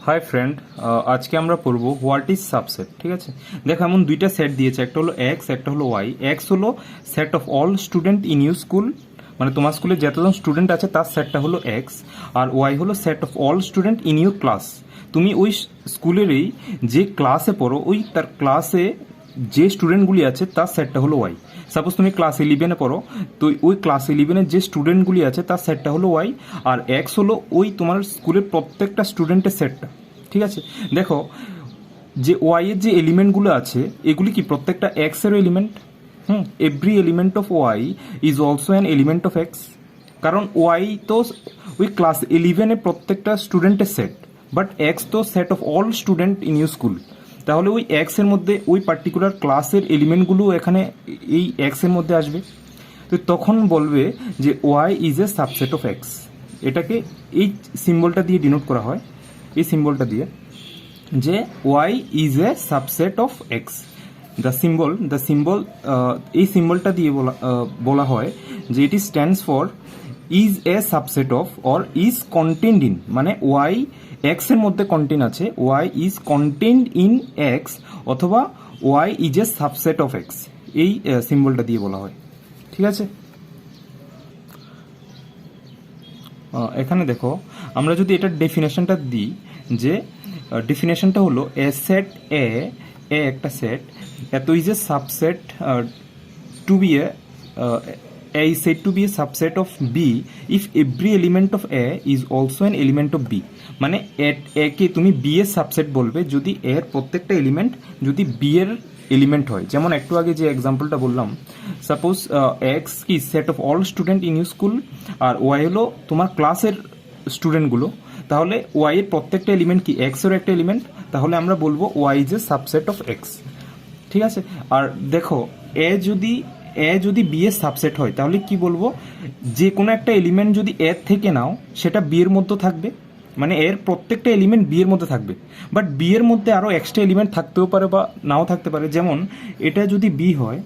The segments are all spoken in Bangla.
হাই ফ্রেন্ড, আজকে আমরা পড়ব হোয়াট ইজ সাবসেট। ঠিক আছে, দেখো এমন দুইটা সেট দিয়েছে, একটা হলো এক্স, একটা হলো ওয়াই। এক্স হলো set of all student in you school, মানে তোমার স্কুলে যতজন স্টুডেন্ট আছে তার সেটটা হলো এক্স। আর ওয়াই হলো set of all student in your class. তুমি ওই স্কুলেরই যে ক্লাসে পড়ো, ওই তার ক্লাসে যে স্টুডেন্টগুলি আছে তার সেটটা হলো ওয়াই। সাপোজ তুমি ক্লাস 11-এ পড়ো, তো ওই ক্লাস 11-এর যে স্টুডেন্টগুলি আছে তার সেটটা হলো ওয়াই। আর এক্স হলো ওই তোমার স্কুলের প্রত্যেকটা স্টুডেন্টের সেটটা। ঠিক আছে, দেখো যে ওয়াই এর যে এলিমেন্টগুলো আছে এগুলি কি প্রত্যেকটা এক্স এর element. Every element of Y is also an element of X, কারণ ওয়াই তো ওই ক্লাস 11-এর প্রত্যেকটা স্টুডেন্টের সেট, বাট এক্স তো set of all student in you school. তাহলে ওই এক্স এর মধ্যে ওই পার্টিকুলার ক্লাসের এলিমেন্টগুলো এখানে এই এক্স এর মধ্যে আসবে। তো তখন বলবে যে Y is a subset of X. এটাকে এই সিম্বলটা দিয়ে ডিনোট করা হয়, এই সিম্বলটা দিয়ে, যে Y is a subset of X. The symbol এই সিম্বলটা দিয়ে বলা হয় যে it stands for is a subset of or is contained in, মানে ওয়াই এক্স এর মধ্যে কন্টেন্ট আছে, Y is contained in X, অথবা Y is a subset of X. এই সিম্বলটা দিয়ে বলা হয়। ঠিক আছে, এখানে দেখো আমরা যদি এটার ডেফিনেশনটা দিই, যে ডেফিনেশনটা হলো এ সেট এ একটা সেট এত is a subset to be a is said to be a subset of B if every element of A is also an element of B। মানে এ কে তুমি B এর সাবসেট বলবে যদি এর প্রত্যেকটা এলিমেন্ট যদি B এর এলিমেন্ট হয়। যেমন একটু আগে যে এক্সাম্পলটা বললাম, সাপোজ এক্স কি set of all student in you school, আর ওয়াই হলো তোমার ক্লাসের স্টুডেন্টগুলো, তাহলে ওয়াই এর প্রত্যেকটা এলিমেন্ট কি এক্স এর একটা এলিমেন্ট, তাহলে আমরা বলবো Y is a subset of X. ঠিক আছে, আর দেখো এ যদি বি এর সাবসেট হয় তাহলে কি বলবো, যে কোনো একটা এলিমেন্ট যদি এর থেকে নাও সেটা বি এর মধ্যে থাকবে, মানে এর প্রত্যেকটা এলিমেন্ট বি এর মধ্যে থাকবে। বাট বি এর মধ্যে আরও এক্সট্রা এলিমেন্ট থাকতেও পারে বা নাও থাকতে পারে। যেমন এটা যদি বি হয়,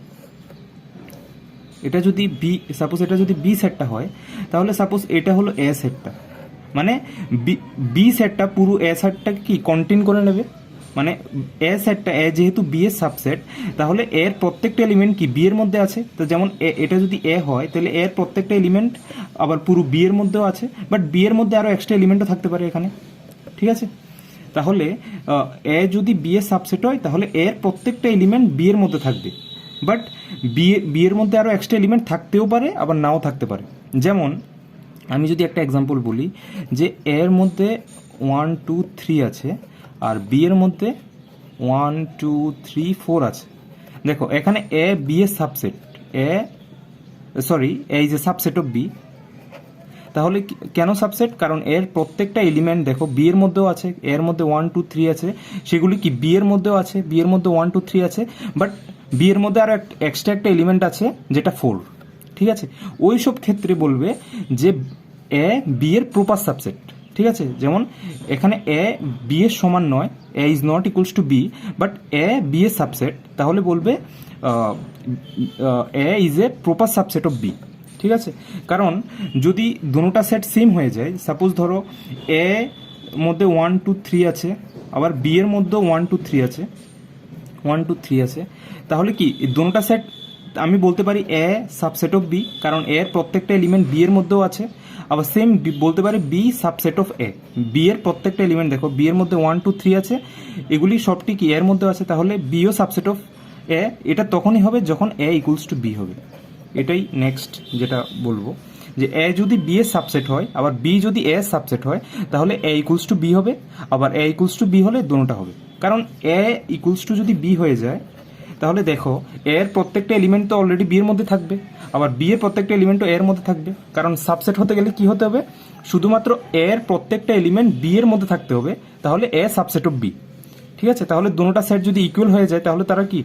এটা যদি বি, সাপোজ এটা যদি বি সেটটা হয়, তাহলে সাপোজ এটা হলো এ সেটটা, মানে বি সেটটা পুরো এ সেটটা কি কন্টেইন করে নেবে। মানে এ সেটটা এ যেহেতু বি এর সাবসেট, তাহলে এর প্রত্যেকটা এলিমেন্ট কি বি এর মধ্যে আছে। তো যেমন এটা যদি এ হয় তাহলে এর প্রত্যেকটা এলিমেন্ট আবার পুরো বি এর মধ্যেও আছে, বাট বি এর মধ্যে আরও এক্সট্রা এলিমেন্টও থাকতে পারে এখানে। ঠিক আছে, তাহলে এ যদি বি এর সাবসেট হয় তাহলে এর প্রত্যেকটা এলিমেন্ট বি এর মধ্যে থাকবে, বাট বি এর মধ্যে আরও এক্সট্রা এলিমেন্ট থাকতেও পারে আবার নাও থাকতে পারে। যেমন আমি যদি একটা এক্সাম্পল বলি, যে এর মধ্যে 1 2 3 আছে আর বি এর মধ্যে 1 2 3 4 আছে। দেখো এখানে এ বি এর সাবসেট, A is a subset of B. তাহলে কেন সাবসেট, কারণ এর প্রত্যেকটা এলিমেন্ট দেখো বি এর মধ্যেও আছে, এর মধ্যে 1 2 3 আছে, সেগুলি কি বি এর মধ্যেও আছে, বি এর মধ্যে 1 2 3 আছে, বাট বি এর মধ্যে আরো এক্সট্রা একটা এলিমেন্ট আছে যেটা 4। ঠিক আছে, ওই সব ক্ষেত্রে বলবে যে এ বি এর প্রপার সাবসেট। ঠিক আছে, যেমন এখানে এ বি এর সমান নয়, A is not equals to B, but A B এর সাবসেট, তাহলে বলবে A is a proper subset of B. ঠিক আছে, কারণ যদি দুটোটা সেট সেম হয়ে যায়, সাপোজ ধরো এ মধ্যে 1 2 3 আছে, আবার বি এর মধ্যেও 1 2 3 আছে, 1 2 3 আছে, তাহলে কি দুটোটা সেট আমি বলতে পারি এ সাবসেট অফ বি, কারণ এর প্রত্যেকটা এলিমেন্ট বি এর মধ্যেও আছে। আবার সেম বলতে পারি B subset of A, B এর প্রত্যেকটা এলিমেন্ট দেখো বি এর মধ্যে 1 2 3 আছে, এগুলি সবটি কি এর মধ্যে আছে, তাহলে বিও সাবসেট অফ এ। এটা তখনই হবে যখন এ ইকুয়ালস টু বি হবে। এটাই নেক্সট যেটা বলবো, যে এ যদি বি এর সাবসেট হয় আবার বি যদি এ এর সাবসেট হয়, তাহলে এ ইকুয়ালস টু বি হবে, আবার এ ইকুয়ালস টু বি হলে দুটোটা হবে। কারণ এ ইকুয়ালস টু যদি বি হয়ে যায়, তাহলে দেখো এর প্রত্যেকটা এলিমেন্ট তো অলরেডি বি এর মধ্যে থাকবে, আবার বি এর প্রত্যেকটা এলিমেন্টও এর মধ্যে থাকবে। কারণ সাবসেট হতে গেলে কি হতে হবে, শুধুমাত্র এর প্রত্যেকটা এলিমেন্ট বি এর মধ্যে থাকতে হবে, তাহলে এ সাবসেট অফ বি। ঠিক আছে, তাহলে দুটোটা সেট যদি ইকুয়াল হয়ে যায় তাহলে তারা কি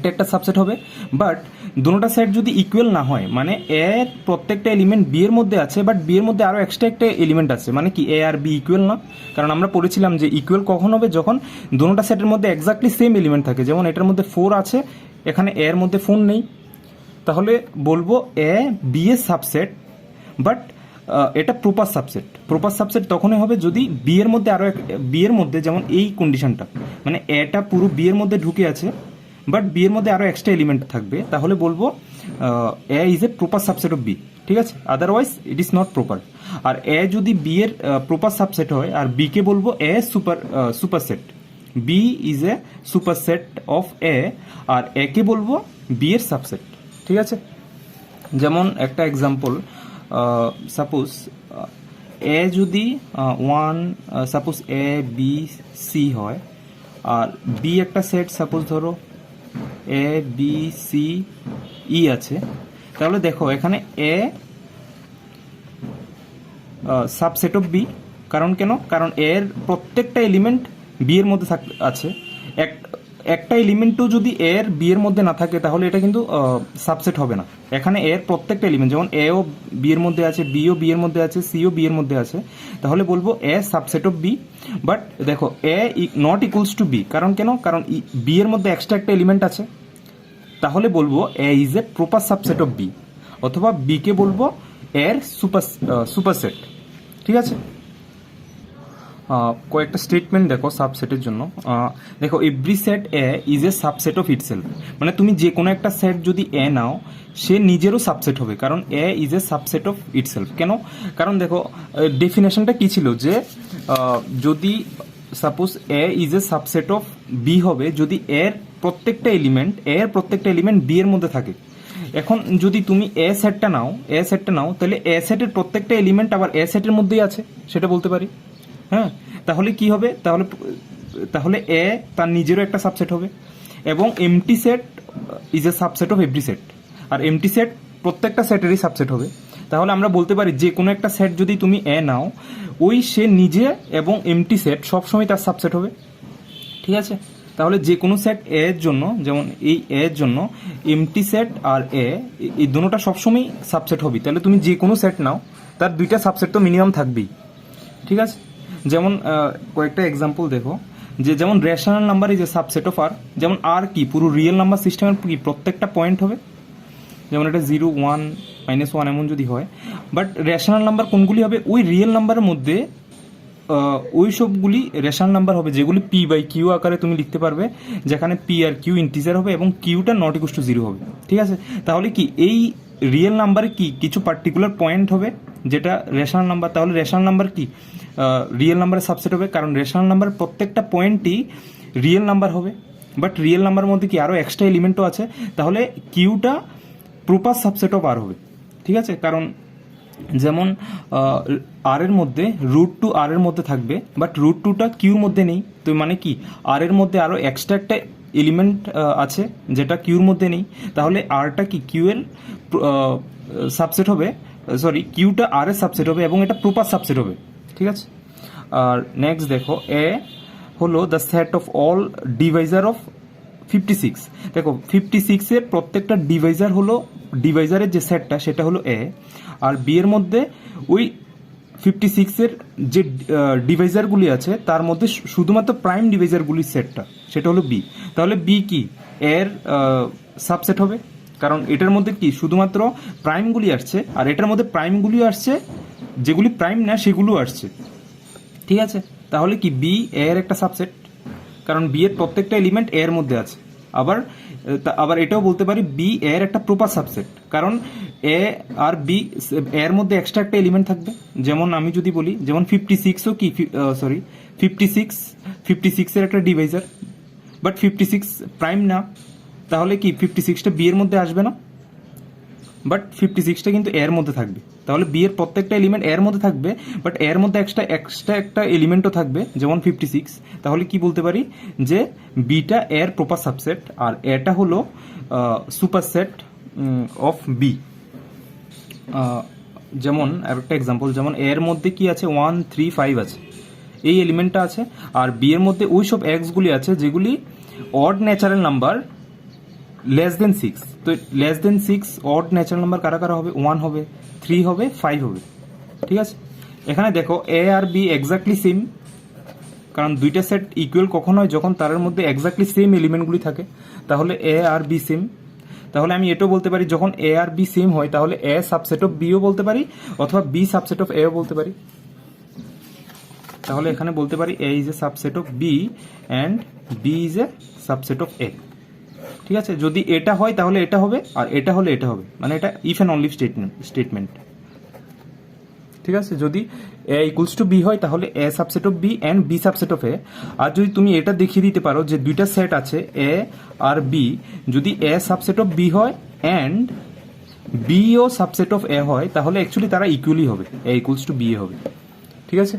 একটা সাবসেট হবে। বাট দুটোটা সেট যদি ইকুয়াল না হয়, মানে এর প্রত্যেকটা এলিমেন্ট বি এর মধ্যে আছে, বাট বি এর মধ্যে আরও এক্সট্রা একটা এলিমেন্ট আছে, মানে কি এ আর বি ইকুয়াল না। কারণ আমরা পড়েছিলাম যে ইকুয়াল কখন হবে, যখন দুটোটা সেটের মধ্যে এক্স্যাক্টলি সেম এলিমেন্ট থাকে। যেমন এটার মধ্যে 4 আছে, এখানে এর মধ্যে 4 নেই, তাহলে বলবো এ বি এর সাবসেট, বাট এটা প্রপার সাবসেট তখনই হবে যদি বি এর মধ্যে আরো বি এর মধ্যে, যেমন এই কন্ডিশনটা, মানে এটা পুরো বি এর মধ্যে ঢুকে আছে বাট বি এর মধ্যে আরো এক্সট্রা এলিমেন্ট থাকবে, তাহলে বলবো A is a proper subset of B, ঠিক আছে, otherwise it is not proper. আর এ যদি বি এর প্রপার সাবসেট হয় আর বি কে বলবো A superset, B is a superset of A, আর এ কে বলবো বি এর সাবসেট, ঠিক আছে। যেমন একটা এক্সাম্পল, সাপোজ এ যদি সাপোজ এ বি সি হয় আর বি একটা সেট, সাপোজ ধরো এ বি সি ই আছে, তাহলে দেখো এখানে এ সাবসেট অফ বি, কারণ কেন, কারণ এর প্রত্যেকটা এলিমেন্ট বি এর মধ্যে আছে, একটা এলিমেন্টও যদি এর বি এর মধ্যে না থাকে তাহলে এটা কিন্তু সাবসেট হবে না। এখানে এর প্রত্যেকটা এলিমেন্ট, যেমন এ ও বি এর মধ্যে আছে, বি ও বি এর মধ্যে আছে, সি ও বি এর মধ্যে আছে, তাহলে বলবো এ সাবসেট অফ বি। বাট দেখো এ নট ইকুয়ালস টু বি, কারণ কেন, কারণ বি এর মধ্যে এক্সট্রা একটা এলিমেন্ট আছে, তাহলে বলবো A is a proper subset of B, অথবা বি কে বলবো এর সুপারসেট, ঠিক আছে। কয়েকটা স্টেটমেন্ট দেখো সাবসেটের জন্য। দেখো every set A is a subset of itself, মানে তুমি যে কোনো একটা সেট যদি এ নাও সে নিজেরও সাবসেট হবে, কারণ A is a subset of itself. কেন, কারণ দেখো ডেফিনেশনটা কি ছিল, যে যদি suppose A is a subset of B হবে যদি এর প্রত্যেকটা এলিমেন্ট বি এর মধ্যে থাকে। এখন যদি তুমি এ সেটটা নাও তাহলে এ সেটের প্রত্যেকটা এলিমেন্ট আবার এ সেটের মধ্যেই আছে, সেটা বলতে পারি। হ্যাঁ, তাহলে কি হবে, তাহলে এ তার নিজেরও একটা সাবসেট হবে, এবং empty set is a subset of every set, আর এমটি সেট প্রত্যেকটা সেটেরই সাবসেট হবে। তাহলে আমরা বলতে পারি যে কোনো একটা সেট যদি তুমি এ নাও, ওই সে নিজে এবং এমটি সেট সবসময় তার সাবসেট হবে, ঠিক আছে। তাহলে যে কোনো সেট এ এর জন্য, যেমন এই এ এর জন্য এমটি সেট আর এ এই দুটোটা সবসময় সাবসেট হবে, তাহলে তুমি যে কোনো সেট নাও তার দুইটা সাবসেট তো মিনিমাম থাকবেই, ঠিক আছে। যেমন কয়েকটা এক্সাম্পল দেখো, যে যেমন rational number is a subset of R, যেমন আর কি পুরো রিয়েল নাম্বার সিস্টেমের কি প্রত্যেকটা পয়েন্ট হবে, যেমন এটা 0 1 -1 এমন যদি হয়, বাট রেশনাল নাম্বার কোনগুলি হবে, ওই রিয়েল নাম্বারের মধ্যে ওই সবগুলি রেশনাল নাম্বার হবে যেগুলি পি বাই কিউ আকারে তুমি লিখতে পারবে, যেখানে পি আর কিউ ইন্টিজার হবে এবং কিউটা নট ইকুয়াল টু 0 হবে, ঠিক আছে। তাহলে কি এই রিয়েল নাম্বারে কি কিছু পার্টিকুলার পয়েন্ট হবে যেটা রেশনাল নাম্বার, তাহলে রেশনাল নাম্বার কি রিয়েল নাম্বারের সাবসেট হবে, কারণ রেশনাল নাম্বার প্রত্যেকটা পয়েন্টই রিয়েল নাম্বার হবে, বাট রিয়েল নাম্বারের মধ্যে কি আরও এক্সট্রা এলিমেন্টও আছে, তাহলে কিউটা প্রপার সাবসেট অফ আর হবে, ঠিক আছে। কারণ যেমন আর এর মধ্যে √2 আর এর মধ্যে থাকবে, বাট √2টা কিউর মধ্যে নেই, তো মানে কি আর এর মধ্যে আরও এক্সট্রা একটা এলিমেন্ট আছে যেটা কিউর মধ্যে নেই, তাহলে আরটা কি কিউ এর সাবসেট হবে, সরি কিউটা আর এর সাবসেট হবে এবং এটা প্রপার সাবসেট হবে, ঠিক আছে। আর নেক্সট দেখো এ হলো the set of all Deviser of 56। দেখো 56 এর প্রত্যেকটা ডিভাইজারের যে সেটটা সেটা হলো এ, আর বি এর মধ্যে ওই 56 এর যে ডিভাইজারগুলি আছে তার মধ্যে শুধুমাত্র প্রাইম ডিভাইজারগুলির সেটটা সেটা হলো বি, তাহলে বি কি এর সাবসেট হবে, কারণ এটার মধ্যে কি শুধুমাত্র প্রাইমগুলি আসছে, আর এটার মধ্যে প্রাইমগুলিও আসছে, যেগুলি প্রাইম না সেগুলো আসছে, ঠিক আছে। তাহলে কি বি এর একটা সাবসেট, কারণ বি এর প্রত্যেকটা এলিমেন্ট এর মধ্যে আছে। আবার এটাও বলতে পারি বি এর একটা প্রপার সাবসেট, কারণ এ আর বি এর মধ্যে এক্সট্রা একটা এলিমেন্ট থাকবে, যেমন আমি যদি বলি যেমন 56ও কি 56 এর একটা ডিভাইজার, বাট 56 প্রাইম না, তাহলে কি 56টা বি এর মধ্যে আসবে না, বাট 56টা কিন্তু এর মধ্যে থাকবে, তাহলে বি এর প্রত্যেকটা এলিমেন্ট এর মধ্যে থাকবে, বাট এর মধ্যে এক্সট্রা একটা এলিমেন্টও থাকবে যেমন 56, তাহলে কি বলতে পারি যে বিটা এর প্রপার সাবসেট আর এটা হলো সুপারসেট অফ বি। যেমন একটা এক্সাম্পল, যেমন এর মধ্যে কি আছে 1 3 5 আছে, এই এলিমেন্টটা আছে, আর বি এর মধ্যে ওই সব এক্সগুলি আছে যেগুলি odd natural number less than 6, তো less than 6 odd natural number কারা কারা হবে, 1 হবে, 3 হবে, 5 হবে, ঠিক আছে। এখানে দেখো এ আর বি এক্স্যাক্টলি সেম, কারণ দুইটা সেট ইকুয়াল কখন হয়, যখন তার মধ্যে এক্স্যাক্টলি সেম এলিমেন্টগুলি থাকে, তাহলে এ আর বি সেম, তাহলে আমি এটাও বলতে পারি যখন এ আর বি সেম হয় তাহলে এ সাবসেট অফ বিও বলতে পারি অথবা বি সাবসেট অফ এও বলতে পারি। তাহলে এখানে বলতে পারি A is a subset of B and B is a subset of A. ঠিক আছে, যদি এটা হয় তাহলে এটা হবে, আর এটা হলে এটা হবে, মানে এটা ইফ অ্যান্ড অনলি স্টেটমেন্ট। ঠিক আছে, যদি এ ইকুয়ালস টু বি হয় তাহলে A subset of B and B subset of A. আর যদি তুমি এটা দেখিয়ে দিতে পারো যে দুইটা সেট আছে এ আর বি, যদি এ সাবসেট অফ বি হয় অ্যান্ড বি ও সাবসেট অফ এ হয় তাহলে অ্যাকচুয়ালি তারা ইকুয়ালি হবে, এ ইকুয়ালস টু বি হবে। ঠিক আছে,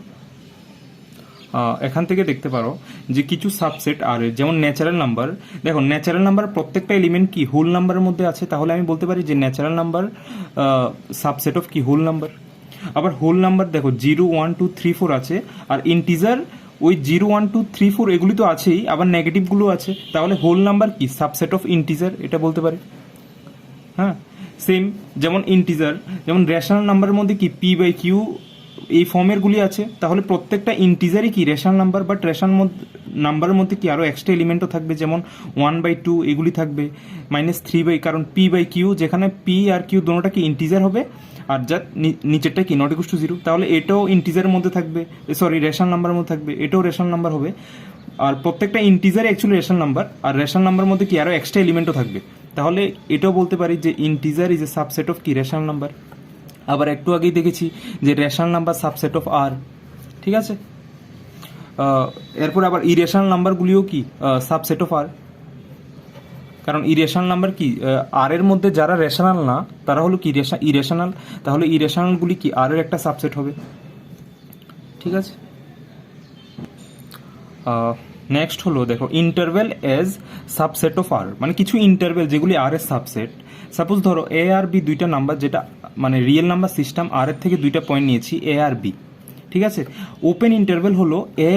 এখান থেকে দেখতে পারো যে কিছু সাবসেট আর যেমন ন্যাচারাল নাম্বার। দেখো ন্যাচারাল নাম্বার প্রত্যেকটা এলিমেন্ট কি হোল নাম্বারের মধ্যে আছে, তাহলে আমি বলতে পারি যে ন্যাচারাল নাম্বার সাবসেট অফ কি হোল নাম্বার। আবার হোল নাম্বার দেখো 0 1 2 3 4 আছে, আর ইন্টিজার ওই 0 1 2 3 4 এগুলি তো আছেই, আবার নেগেটিভগুলো আছে, তাহলে হোল নাম্বার কি সাবসেট অফ ইন্টিজার, এটা বলতে পারি। হ্যাঁ, সেম যেমন ইন্টিজার, যেমন রেশনাল নাম্বারের মধ্যে কি পি বাই কিউ এই ফর্মের গুলি আছে, তাহলে প্রত্যেকটা ইন্টিজারই কি রেশনাল নাম্বার, বাট রেশনাল নাম্বারের মধ্যে কি আরো এক্সট্রা এলিমেন্টও থাকবে, যেমন 1/2 এগুলি থাকবে, -3 কারণ পি বাই কিউ, যেখানে পি আর কিউ দুটোটা কি ইন্টিজার হবে, আর যার নিচেরটা কি নট ইকুয়াল টু 0, তাহলে এটাও ইন্টিজারের মধ্যে থাকবে, সরি রেশনাল নাম্বারের মধ্যে থাকবে, এটাও রেশনাল নাম্বার হবে। আর প্রত্যেকটা ইন্টিজারই অ্যাকচুয়ালি রেশনাল নাম্বার, আর রেশনাল নাম্বারের মধ্যে কি আরো এক্সট্রা এলিমেন্টও থাকবে, তাহলে এটাও বলতে পারি যে integer is a subset of কি রেশনাল নাম্বার। আবার একটু আগেই দেখেছি যে রেশনাল নাম্বার সাবসেট অফ আর। ঠিক আছে, এরপর আবার ইরেশনাল নাম্বারগুলিও কি সাবসেট অফ আর, কারণ ইরেশনাল নাম্বার কি আর এর মধ্যে যারা রেশনাল না তারা হলো কি ইরেশনাল, তাহলে ইরেশনালগুলি কি আর এর একটা সাবসেট হবে। ঠিক আছে, নেক্সট হলো দেখো ইন্টারভেল এজ সাবসেট অফ আর, মানে কিছু ইন্টারভেল যেগুলি আর এর সাবসেট। সাপোজ ধরো এ আর বি দুইটা নাম্বার, যেটা মানে রিয়েল নাম্বার সিস্টেম, আর এর থেকে দুইটা পয়েন্ট নিয়েছি এ আর বি। ঠিক আছে, ওপেন ইন্টারভেল হলো এ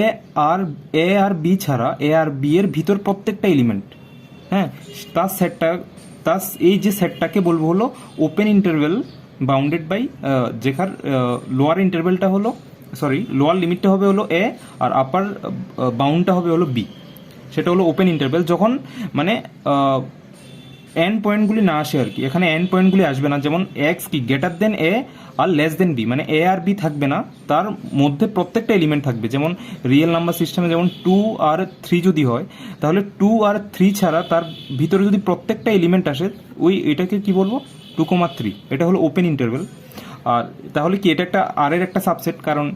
আর বি ছাড়া এ আর বি এর ভিতর প্রত্যেকটা এলিমেন্ট, হ্যাঁ, তার সেটটা, তার এই যে সেটটাকে বলবো হলো ওপেন ইন্টারভেল বাউন্ডেড বাই, যেখান লোয়ার ইন্টারভেলটা হলো, সরি লোয়ার লিমিটটা হবে হলো এ আর আপার বাউন্ডটা হবে হলো বি, সেটা হলো ওপেন ইন্টারভেল। যখন মানে এন পয়েন্টগুলি না আসে আর কি, এখানে এন পয়েন্টগুলি আসবে না, যেমন এক্স কি গ্রেটার দেন এ আর লেস দেন বি, মানে এ আর বি থাকবে না, তার মধ্যে প্রত্যেকটা এলিমেন্ট থাকবে। যেমন রিয়েল নাম্বার সিস্টেমে যেমন 2 আর 3 যদি হয় তাহলে 2 আর 3 ছাড়া তার ভিতরে যদি প্রত্যেকটা এলিমেন্ট আসে, ওই এটাকে কি বলবো 2,3, এটা হলো ওপেন ইন্টারভেল। আর তাহলে কি এটা একটা আর এর একটা সাবসেট, কারণ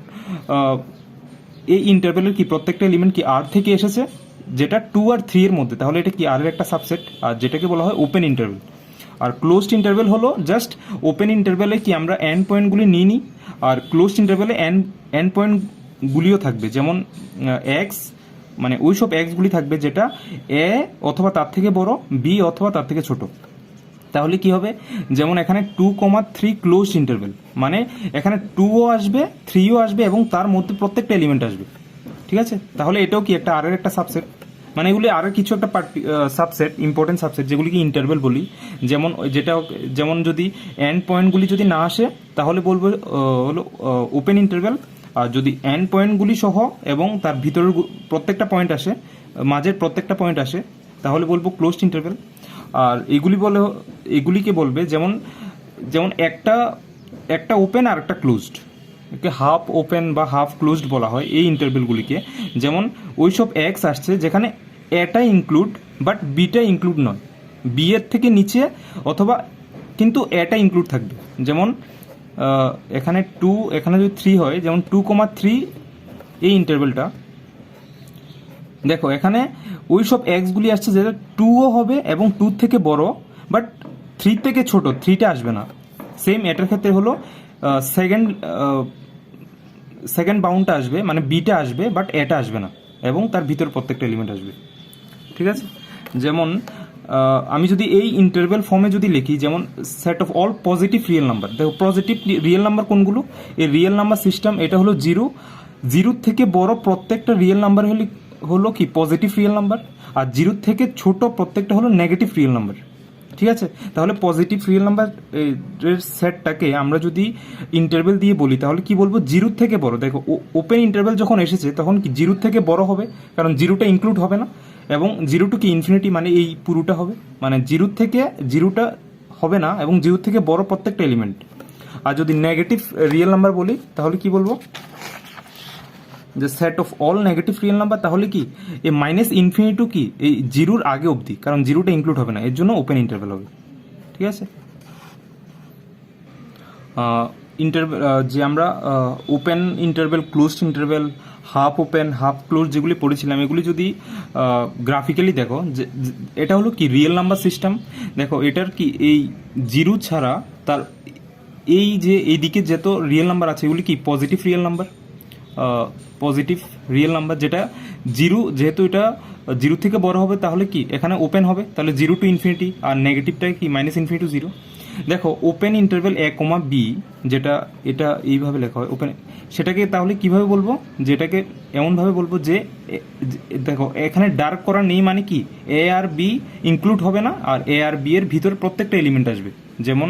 এই ইন্টারভেলের কি প্রত্যেকটা এলিমেন্ট কি আর থেকে এসেছে, যেটা 2 আর 3 এর মধ্যে, তাহলে এটা কি আর এর একটা সাবসেট, আর যেটাকে বলা হয় ওপেন ইন্টারভেল। আর ক্লোজড ইন্টারভেল হলো জাস্ট ওপেন ইন্টারভেলে কি আমরা এন পয়েন্টগুলি নিই নি, আর ক্লোজড ইন্টারভেলে এন পয়েন্টগুলিও থাকবে, যেমন এক্স, মানে ওই সব এক্সগুলি থাকবে যেটা এ অথবা তার থেকে বড়, বি অথবা তার থেকে ছোট। তাহলে কি হবে, যেমন এখানে 2,3 ক্লোজ ইন্টারভেল, মানে এখানে 2ও আসবে 3ও আসবে এবং তার মধ্যে প্রত্যেকটা এলিমেন্ট আসবে। ঠিক আছে, তাহলে এটাও কি একটা আর এর একটা সাবসেট, মানে এগুলি আর কিছু একটা সাবসেট, ইম্পর্টেন্ট সাবসেট যেগুলিকে ইন্টারভেল বলি। যেমন যেটা, যেমন যদি এন্ড পয়েন্টগুলি যদি না আসে তাহলে বলবো হলো ওপেন ইন্টারভেল, আর যদি এন্ড পয়েন্টগুলি সহ এবং তার ভিতরের প্রত্যেকটা পয়েন্ট আসে, মাঝের প্রত্যেকটা পয়েন্ট আসে, তাহলে বলবো ক্লোজড ইন্টারভেল। আর এগুলিকে বলবে যেমন যেমন একটা ওপেন আর একটা ক্লোজড, একে হাফ ওপেন বা হাফ ক্লোজড বলা হয় এই ইন্টারভেলগুলিকে। যেমন ওইসব এক্স আসছে যেখানে এটা ইনক্লুড বাট বিটা ইনক্লুড নয়, বি এর থেকে নিচে অথবা কিন্তু এটা ইনক্লুড থাকবে। যেমন এখানে 2, এখানে যদি 3 হয়, যেমন 2,3 এই ইন্টারভেলটা, দেখো এখানে ওই সব এক্সগুলি আসছে যেটা 2ও হবে এবং 2 থেকে বড়, বাট 3 থেকে ছোট, 3টা আসবে না। সেম এটার ক্ষেত্রে হলো সেকেন্ড বাউন্ডটা আসবে, মানে বিটা আসবে বাট এটা আসবে না, এবং তার ভিতর প্রত্যেকটা এলিমেন্ট আসবে। ঠিক আছে, যেমন আমি যদি এই ইন্টারভেল ফর্মে যদি লিখি, যেমন set of all positive real number, দেখো পজিটিভ রিয়েল নাম্বার কোনগুলো, এই রিয়েল নাম্বার সিস্টেম, এটা হলো 0 থেকে বড় প্রত্যেকটা রিয়েল নাম্বার হলো কি পজিটিভ রিয়েল নাম্বার, আর 0 থেকে ছোট প্রত্যেকটা হলো নেগেটিভ রিয়েল নাম্বার। ঠিক আছে, তাহলে পজিটিভ রিয়েল নাম্বার এর সেটটাকে আমরা যদি ইন্টারভেল দিয়ে বলি তাহলে কি বলবো, জিরোর থেকে বড়। দেখো ওপেন ইন্টারভেল যখন এসেছে তখন কি জিরোর থেকে বড় হবে, কারণ জিরোটা ইনক্লুড হবে না, এবং জিরো টু কি ইনফিনিটি মানে এই পুরোটা হবে, মানে জিরোর থেকে জিরোটা হবে না এবং জিরোর থেকে বড় প্রত্যেকটা এলিমেন্ট। আর যদি নেগেটিভ রিয়েল নাম্বার বলি তাহলে কি বলবো, যে set of all negative real number, তাহলে কি এই মাইনাস ইনফিনিটি টু কি এই জিরোর আগে অবধি, কারণ জিরোটা ইনক্লুড হবে না, এর জন্য ওপেন ইন্টারভেল হবে। ঠিক আছে, ইন্টারভেল যে আমরা open interval, closed interval, half open half close যেগুলি পড়েছিলাম, এগুলি যদি গ্রাফিক্যালি দেখো, যে এটা হলো কি রিয়েল নাম্বার সিস্টেম। দেখো এটার কি এই জিরো ছাড়া তার এই যে এইদিকে যত রিয়েল নাম্বার আছে এগুলি কি positive real number, positive real number, যেটা জিরো, যেহেতু এটা জিরো থেকে বড় হবে তাহলে কি এখানে ওপেন হবে, তাহলে জিরো টু ইনফিনিটি, আর নেগেটিভটা কি মাইনাস ইনফিনিটি টু জিরো। দেখো ওপেন ইন্টারভেল এ কমা বি, যেটা এটা এইভাবে লেখা হয় ওপেন, সেটাকে তাহলে কিভাবে বলবো, যেটাকে এমনভাবে বলবো যে দেখো এখানে ডার্ক করা নেই, মানে কি এ আর বি ইনক্লুড হবে না, আর এ আর বি এর ভিতরে প্রত্যেকটা এলিমেন্ট আসবে, যেমন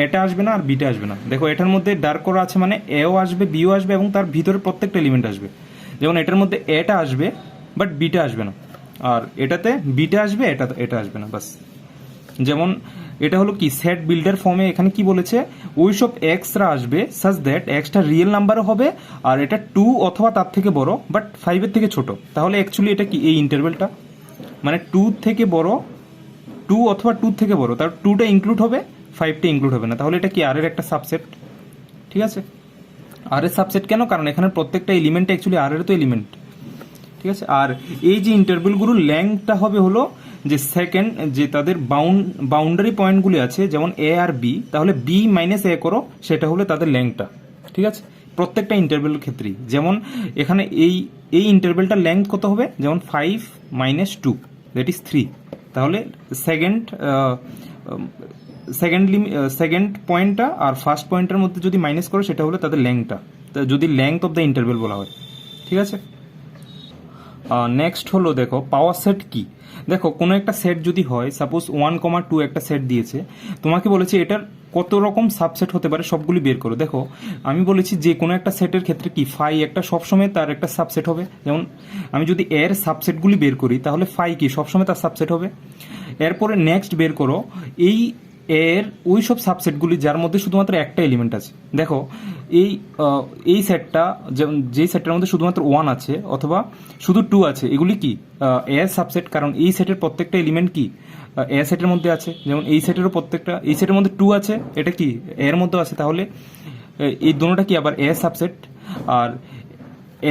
এটা আসবে না আর বিটা আসবে না। দেখো এটার মধ্যে ডার্ক করা আছে মানে এও আসবে বিও আসবে এবং তার ভিতরে প্রত্যেকটা এলিমেন্ট আসবে, যেমন এটার মধ্যে এটা আসবে বাট বিটা আসবে না, আর এটাতে বিটা আসবে, এটা আসবে না, বাস। যেমন এটা হলো কি সেট বিল্ডার ফর্মে, এখানে কি বলেছে, ওই সব এক্সরা আসবে সাচ দ্যাট এক্সটা রিয়েল নাম্বারও হবে আর এটা 2 অথবা তার থেকে বড় বাট 5 এর থেকে ছোট। তাহলে অ্যাকচুয়ালি এটা কি এই ইন্টারভেলটা মানে 2 থেকে বড়, 2 অথবা 2 থেকে বড়, তার 2টা ইনক্লুড হবে, 5টা ইনক্লুড হবে না, তাহলে এটা কি আর এর একটা সাবসেট। ঠিক আছে, আর এর সাবসেট কেন, কারণ এখানে প্রত্যেকটা এলিমেন্ট অ্যাকচুয়ালি আর এর তো এলিমেন্ট। ঠিক আছে, আর এই যে ইন্টারভেলগুলোর লেংথটা হবে হলো যে সেকেন্ড, যে তাদের বাউন্ডারি পয়েন্টগুলি আছে যেমন এ আর বি, তাহলে বি মাইনাস এ করো, সেটা হলো তাদের লেংথটা। ঠিক আছে, প্রত্যেকটা ইন্টারভেলের ক্ষেত্রেই, যেমন এখানে এই ইন্টারভেলটার লেংথ কত হবে, যেমন 5 মাইনাস 2 দ্যাট ইজ 3, তাহলে সেকেন্ড পয়েন্টটা আর ফার্স্ট পয়েন্টের মধ্যে যদি মাইনাস করো সেটা হলো তাদের লেংথটা, যদি লেংথ অফ দ্য ইন্টারভেল বলা হয়। ঠিক আছে, নেক্সট হলো দেখো পাওয়ার সেট কি। দেখো কোনো একটা সেট যদি হয়, সাপোজ 1,2 একটা সেট দিয়েছে, তোমাকে বলেছে এটার কত রকম সাবসেট হতে পারে সবগুলি বের করো। দেখো আমি বলেছি যে কোনো একটা সেটের ক্ষেত্রে কি ফাই একটা সবসময় তার একটা সাবসেট হবে, যেমন আমি যদি এর সাবসেটগুলি বের করি তাহলে ফাই কি সবসময় তার সাবসেট হবে। এরপরে নেক্সট বের করো এই এর ওই সব সাবসেটগুলি যার মধ্যে শুধুমাত্র একটা এলিমেন্ট আছে। দেখো এই সেটটা, যেই সেটটার মধ্যে শুধুমাত্র 1 আছে অথবা শুধু 2 আছে, এগুলি কি এর সাবসেট, কারণ এই সেটের প্রত্যেকটা এলিমেন্ট কি এ সেটের মধ্যে আছে, যেমন এই সেটেরও প্রত্যেকটা, এই সেটের মধ্যে 2 আছে, এটা কি এর মধ্যে আছে, তাহলে এই দুটোটা কি আবার এ সাবসেট। আর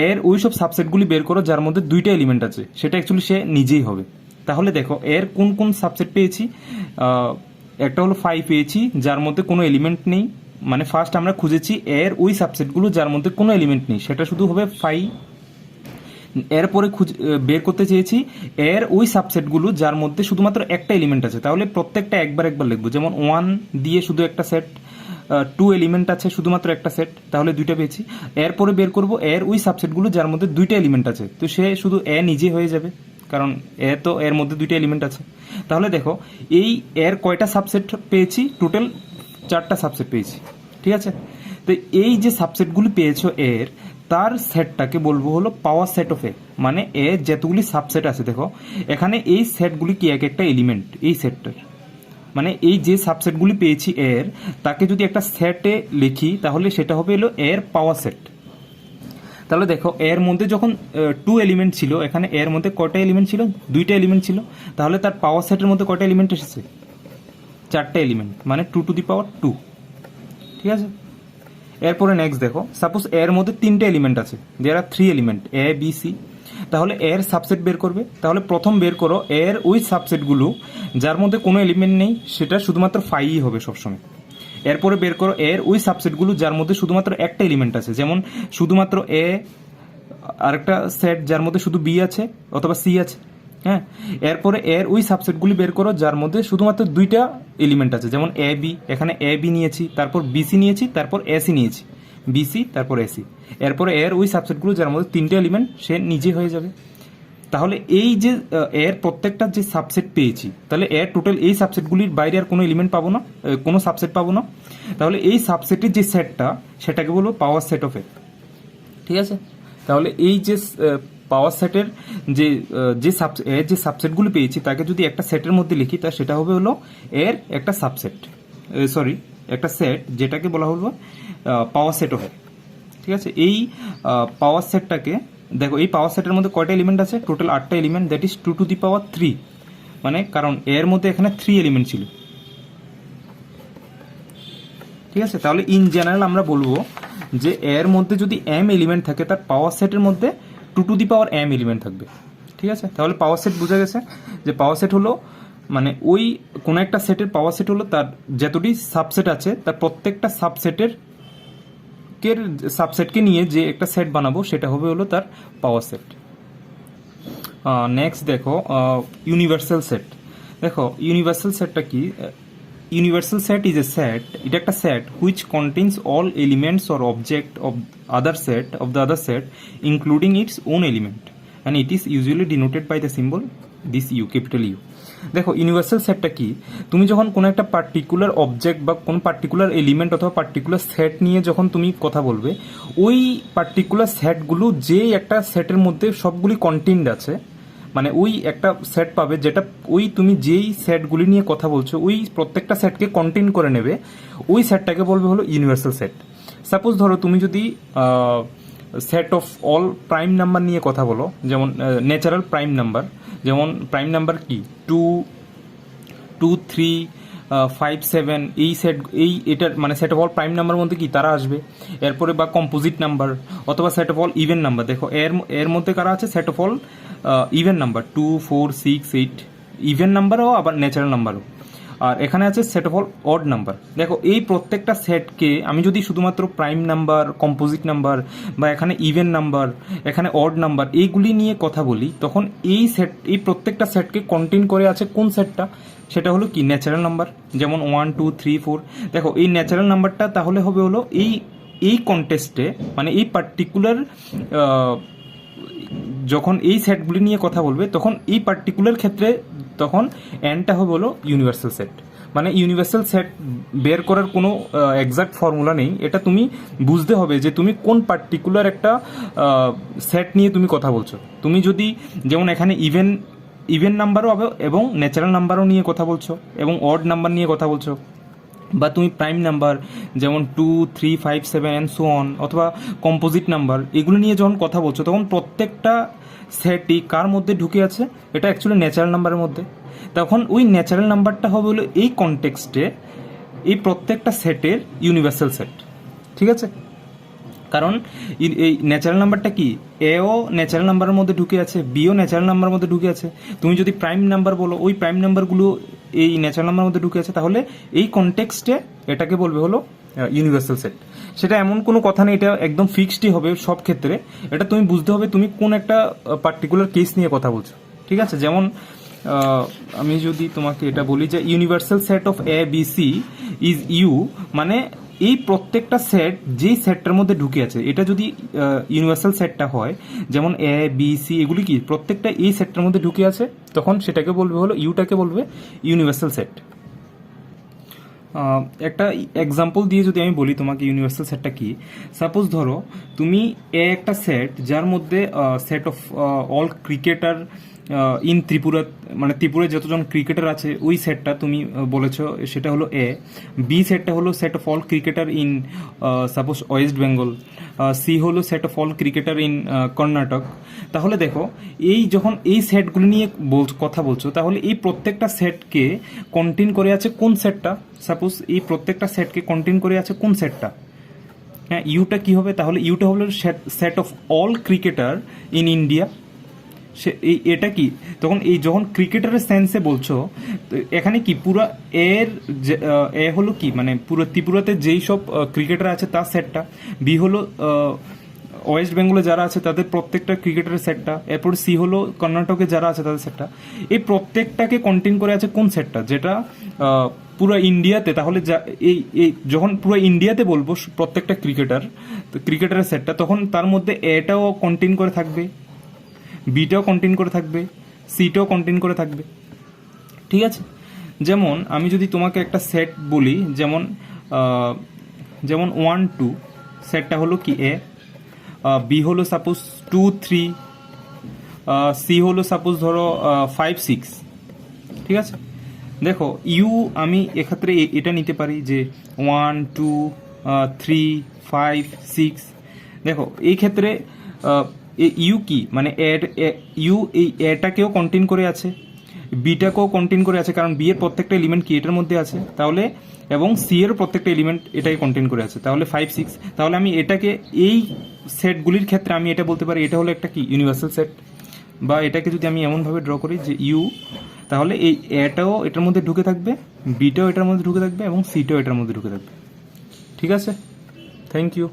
এর ওই সব সাবসেটগুলি বের করো যার মধ্যে 2টা এলিমেন্ট আছে, সেটা অ্যাকচুয়ালি সে নিজেই হবে। তাহলে দেখো এর কোন কোন সাবসেট পেয়েছি, একটা হলো 5 পেয়েছি যার মধ্যে কোনো এলিমেন্ট নেই, মানে ফার্স্ট আমরা খুঁজেছি এর ওই সাবসেটগুলো যার মধ্যে কোনো এলিমেন্ট নেই, সেটা শুধু হবে 5। এরপরে বের করতে চেয়েছি এর ওই সাবসেটগুলো যার মধ্যে শুধুমাত্র একটা এলিমেন্ট আছে, তাহলে প্রত্যেকটা একবার লিখবো, যেমন 1 দিয়ে শুধু একটা সেট, 2 এলিমেন্ট আছে শুধুমাত্র একটা সেট, তাহলে 2টা পেয়েছি। এরপরে বের করব এর ওই সাবসেটগুলো যার মধ্যে 2টা এলিমেন্ট আছে, তো সে শুধু এ নিজে হয়ে যাবে, কারণ তো এর মধ্যে 2টা এলিমেন্ট আছে। তাহলে দেখো এই এর কয়টা সাবসেট পেয়েছি, টোটাল 4টা সাবসেট পেয়েছি। ঠিক আছে, তো এই যে সাবসেটগুলি পেয়েছো এর, তার সেটটাকে বলবো হলো পাওয়ার সেট অফ এ, মানে এর যতগুলি সাবসেট আছে, দেখো এখানে এই সেটগুলি কি এক একটা এলিমেন্ট এই সেটটার, মানে এই যে সাবসেটগুলি পেয়েছি এর, তাকে যদি একটা সেটে লিখি তাহলে সেটা হবে হলো এর পাওয়ার সেট। তাহলে দেখো এর মধ্যে যখন 2 এলিমেন্ট ছিল, এখানে এর মধ্যে কয়টা এলিমেন্ট ছিল, 2টা এলিমেন্ট ছিল, তাহলে তার পাওয়ার সেটের মধ্যে কয়টা এলিমেন্ট এসেছে, 4টা এলিমেন্ট, মানে 2 টু দি পাওয়ার 2। ঠিক আছে, এরপরে নেক্সট দেখো সাপোজ এর মধ্যে 3টে এলিমেন্ট আছে, দেয়ার আর 3 এলিমেন্ট এ বি সি, তাহলে এর সাবসেট বের করবে। তাহলে প্রথম বের করো এর ওই সাবসেটগুলো যার মধ্যে কোনো এলিমেন্ট নেই, সেটা শুধুমাত্র ফাই হবে সবসময়। এরপরে বের করো এর ওই সাবসেটগুলো যার মধ্যে শুধুমাত্র একটা এলিমেন্ট আছে, যেমন শুধুমাত্র এ, আরেকটা সেট যার মধ্যে শুধু বি আছে অথবা সি আছে। হ্যাঁ, এরপরে এর ওই সাবসেটগুলি বের করো যার মধ্যে শুধুমাত্র 2টা এলিমেন্ট আছে, যেমন এ বি, এখানে এ বি নিয়েছি, তারপর বিসি নিয়েছি, তারপর এসি নিয়েছি, বিসি তারপর এসি। এরপরে এর ওই সাবসেটগুলো যার মধ্যে 3টে এলিমেন্ট, সে নিজে হয়ে যাবে। তাহলে এই যে এর প্রত্যেকটা যে সাবসেট পেয়েছি, তাহলে এর টোটাল এই সাবসেটগুলির বাইরে আর কোনো এলিমেন্ট পাবো না, কোনো সাবসেট পাবো না। তাহলে এই সাবসেটের যে সেটটা সেটাকে বলবো পাওয়ার সেট অফ এ। ঠিক আছে, তাহলে এই যে পাওয়ার সেটের যে এর যে সাবসেটগুলি পেয়েছি তাকে যদি একটা সেটের মধ্যে লিখি তা সেটা হবে হলো এর একটা সাবসেট, সরি একটা সেট, যেটাকে বলা হলো পাওয়ার সেট অফ এ। ঠিক আছে, এই পাওয়ার সেটটাকে দেখো, এই পাওয়ার সেটের মধ্যে কয়টা এলিমেন্ট আছে? টোটাল 8টা element, that is 2 to the power 3, মানে কারণ এর মধ্যে এখানে 3 এলিমেন্ট ছিল। ঠিক আছে, তাহলে ইন জেনারেল আমরা বলবো যে এর মধ্যে যদি m এলিমেন্ট থাকে তার পাওয়ার সেটের মধ্যে 2 to the power m element থাকবে। ঠিক আছে, তাহলে পাওয়ার সেট বোঝা গেছে যে পাওয়ার সেট হলো মানে ওই কোনো একটা সেটের পাওয়ার সেট হলো তার যতটি সাবসেট আছে তার প্রত্যেকটা সাবসেটকে নিয়ে যে একটা সেট বানাবো সেটা হবে হলো তার পাওয়ার সেট। নেক্সট দেখো ইউনিভার্সাল সেট। দেখো ইউনিভার্সাল সেটটা কি? Universal set is A set, এটা একটা set which contains all elements or object of the other set including its own element and it is usually denoted by the symbol this u, capital U. দেখো ইউনিভার্সাল সেটটা কি? তুমি যখন কোনো একটা পার্টিকুলার অবজেক্ট বা কোনো পার্টিকুলার এলিমেন্ট অথবা পার্টিকুলার সেট নিয়ে যখন তুমি কথা বলবে, ওই পার্টিকুলার সেটগুলো যে একটা সেটের মধ্যে সবগুলি কন্টেন্ট আছে, মানে ওই একটা সেট পাবে যেটা ওই তুমি যেই সেটগুলি নিয়ে কথা বলছো ওই প্রত্যেকটা সেটকে কন্টেইন করে নেবে, ওই সেটটাকে বলবে হলো ইউনিভার্সাল সেট। সাপোজ ধরো তুমি যদি set of all prime number নিয়ে কথা বলো, যেমন ন্যাচারাল প্রাইম নাম্বার, যেমন প্রাইম নাম্বার কি 2, 3, 5, 7, এই সেট এটার মানে set of all prime number মধ্যে কি তারা আসবে। এরপরে বা কম্পোজিট নাম্বার অথবা set of all even number, দেখো এর মধ্যে কারা আছে? Set of all even number 2, 4, 6, 8, even নাম্বারও আবার ন্যাচারাল নাম্বারও। আর এখানে আছে set of all odd number. দেখো এই প্রত্যেকটা সেটকে আমি যদি শুধুমাত্র প্রাইম নাম্বার, কম্পোজিট নাম্বার বা এখানে ইভেন নাম্বার, এখানে অড নাম্বার এইগুলি নিয়ে কথা বলি, তখন এই প্রত্যেকটা সেটকে কন্টেইন করে আছে কোন সেটটা? সেটা হলো কি ন্যাচারাল নাম্বার, যেমন 1, 2, 3, 4। দেখো এই ন্যাচারাল নাম্বারটা তাহলে হবে হলো এই কন্টেস্টে, মানে এই পার্টিকুলার যখন এই সেটগুলি নিয়ে কথা বলবে তখন এই পার্টিকুলার ক্ষেত্রে তখন এনটা হবে হলো ইউনিভার্সাল সেট। মানে ইউনিভার্সাল সেট বের করার কোনো এক্সাক্ট ফর্মুলা নেই, এটা তুমি বুঝতে হবে যে তুমি কোন পার্টিকুলার একটা সেট নিয়ে তুমি কথা বলছো। তুমি যদি যেমন এখানে ইভেন নাম্বারও হবে এবং ন্যাচারাল নাম্বারও নিয়ে কথা বলছো এবং অড নাম্বার নিয়ে কথা বলছো, বা তুমি প্রাইম নাম্বার যেমন 2, 3, 5, 7 অ্যান্ড সো অন, অথবা কম্পোজিট নাম্বার এগুলো নিয়ে যখন কথা বলছো তখন প্রত্যেকটা সেটই কার মধ্যে ঢুকে আছে? এটা অ্যাকচুয়ালি ন্যাচারাল নাম্বারের মধ্যে। তখন ওই ন্যাচারাল নাম্বারটা হবে হলো এই কনটেক্সটে এই প্রত্যেকটা সেটের ইউনিভার্সাল সেট। ঠিক আছে, কারণ এই ন্যাচারাল নাম্বারটা কি এও ন্যাচারাল নাম্বারের মধ্যে ঢুকে আছে, বিও ন্যাচারাল নাম্বারের মধ্যে ঢুকে আছে। তুমি যদি প্রাইম নাম্বার বলো ওই প্রাইম নাম্বারগুলো এই ন্যাচারাল নাম্বারের মধ্যে ঢুকে আছে, তাহলে এই কনটেক্সটে এটাকে বলবে হলো ইউনিভার্সাল সেট। সেটা এমন কোনো কথা নেই, এটা একদম ফিক্সডই হবে সব ক্ষেত্রে। এটা তুমি বুঝতে হবে তুমি কোন একটা পার্টিকুলার কেস নিয়ে কথা বলছো। ঠিক আছে, যেমন আমি যদি তোমাকে এটা বলি যে universal set of A B C is U, মানে এই প্রত্যেকটা সেট যেই সেটটার মধ্যে ঢুকে আছে এটা যদি ইউনিভার্সাল সেটটা হয়, যেমন এ বি সি এগুলি কি প্রত্যেকটা এই সেটটার মধ্যে ঢুকে আছে, তখন সেটাকে বলবে হলো ইউটাকে বলবে ইউনিভার্সাল সেট। একটা এক্সাম্পল দিয়ে যদি আমি বলি তোমাকে ইউনিভার্সাল সেটটা কি, সাপোজ ধরো তুমি একটা সেট যার মধ্যে set of all cricketer in Tripura, মানে ত্রিপুরায় যতজন ক্রিকেটার আছে ওই সেটটা তুমি বলেছো সেটা হলো এ। বি সেটটা হলো set of all cricketer in suppose West Bengal. C হলো set of all cricketer in Karnataka. তাহলে দেখো এই যখন এই সেটগুলি নিয়ে কথা বলছো, তাহলে এই প্রত্যেকটা সেটকে কন্টেইন করে আছে কোন সেটটা? সাপোজ এই প্রত্যেকটা সেটকে কন্টেইন করে আছে কোন সেটটা? হ্যাঁ, ইউটা কি হবে? তাহলে ইউটা হলো set of all cricketer in India. এটা কি তখন এই যখন ক্রিকেটারের সেন্সে বলছো, এখানে কি পুরো এ হলো কি মানে পুরো ত্রিপুরাতে যেই সব ক্রিকেটার আছে তার সেটটা। বি হলো ওয়েস্ট বেঙ্গলে যারা আছে তাদের প্রত্যেকটা ক্রিকেটারের সেটটা। এরপর সি হলো কর্ণাটকে যারা আছে তাদের সেটটা। এই প্রত্যেকটাকে কন্টেইন করে আছে কোন সেটটা? যেটা পুরো ইন্ডিয়াতে। তাহলে এই যখন পুরো ইন্ডিয়াতে বলবো প্রত্যেকটা ক্রিকেটারের সেটটা, তখন তার মধ্যে এটাও কন্টেইন করে থাকবে। বিটাও কন্টেইন করে থাকবে, সিটাও কন্টেইন করে থাকবে। ঠিক আছে, যেমন আমি যদি তোমাকে একটা সেট বলি, যেমন যেমন 1 2 সেটটা হলো কি এ, বি হলো সাপোজ 2 3, সি হলো সাপোজ ধরো 5 6। ঠিক আছে, দেখো ইউ আমি এক্ষেত্রে এটা নিতে পারি যে 1 2 3 5 6। দেখো এই ক্ষেত্রে ইউ কি মানে ইউ এই এটাকেও কন্টেইন করে আছে, বিটাকেও কন্টেইন করে আছে, কারণ বি এর প্রত্যেকটা এলিমেন্ট কি এটার মধ্যে আছে, তাহলে এবং সি এর প্রত্যেকটা এলিমেন্ট এটাই কন্টেইন করে আছে, তাহলে 5 6। তাহলে আমি এটাকে এই সেটগুলির ক্ষেত্রে আমি এটা বলতে পারি এটা হলো একটা কি ইউনিভার্সাল সেট। বা এটাকে যদি আমি এমনভাবে ড্র করি যে ইউ, তাহলে এই এটাও এটার মধ্যে ঢুকে থাকবে, বিটাও এটার মধ্যে ঢুকে থাকবে এবং সিটাও এটার মধ্যে ঢুকে থাকবে। ঠিক আছে, থ্যাংক ইউ।